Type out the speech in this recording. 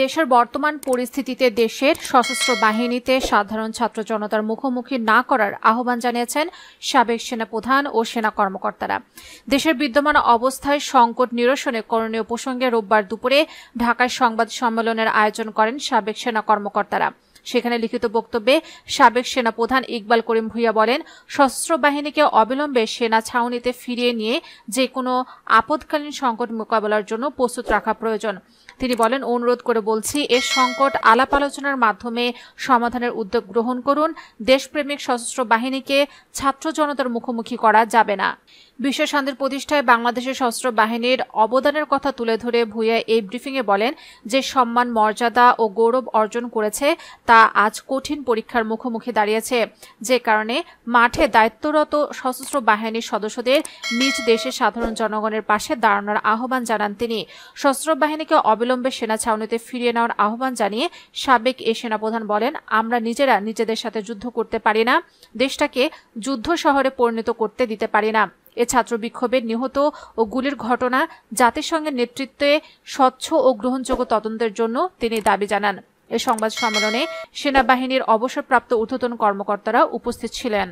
দেশের বর্তমান পরিস্থিতিতে দেশের সশস্ত্র বাহিনীতে সাধারণ ছাত্র জনতার মুখোমুখি না করার আহ্বান জানিয়েছেন সাবেক সেনাপ্রধান ও সেনা কর্মকর্তারা। দেশের বিদ্যমান অবস্থায় সংকট নিরসনে করণীয় প্রসঙ্গে রোববার দুপুরে ঢাকায় সংবাদ সম্মেলনের আয়োজন করেন সাবেক সেনা কর্মকর্তারা। সেখানে লিখিত বক্তব্যে সাবেক সেনাপ্রধান ইকবাল করিম ভূঁইয়া বলেন, সশস্ত্র বাহিনীকে অবিলম্বে সেনা ছাউনিতে ফিরিয়ে নিয়ে যে কোনো আপৎকালীন সংকট মোকাবেলার জন্য প্রস্তুত রাখা প্রয়োজন। তিনি বলেন, অনুরোধ করে বলছি, এর সংকট আলাপ আলোচনার মাধ্যমে সমাধানের উদ্যোগ গ্রহণ করুন। দেশপ্রেমিক সশস্ত্র বাহিনীকে ছাত্র জনতার মুখোমুখি করা যাবে না। বিশ্ব শান্তির প্রতিষ্ঠায় বাংলাদেশের সশস্ত্র বাহিনীর অবদানের কথা তুলে ধরে ভূঁইয়া এই ব্রিফিংয়ে বলেন, যে সম্মান, মর্যাদা ও গৌরব অর্জন করেছে তা আজ কঠিন পরীক্ষার মুখোমুখি দাঁড়িয়েছে। যে কারণে মাঠে দায়িত্বরত সশস্ত্র বাহিনীর সদস্যদের নিজ দেশের সাধারণ জনগণের পাশে দাঁড়ানোর আহ্বান জানান তিনি। সশস্ত্র বাহিনীকে অবিলম্বে সেনা ছাউনিতে ফিরিয়ে নেওয়ার আহ্বান জানিয়ে সাবেক এই সেনাপ্রধান বলেন, আমরা নিজেরা নিজেদের সাথে যুদ্ধ করতে পারি না, দেশটাকে যুদ্ধ শহরে পরিণত করতে দিতে পারি না। এ ছাত্র বিক্ষোভের নিহত ও গুলির ঘটনা জাতিসংঘের নেতৃত্বে স্বচ্ছ ও গ্রহণযোগ্য তদন্তের জন্য তিনি দাবি জানান। এ সংবাদ সম্মেলনে সেনাবাহিনীর অবসরপ্রাপ্ত ঊর্ধ্বতন কর্মকর্তারা উপস্থিত ছিলেন।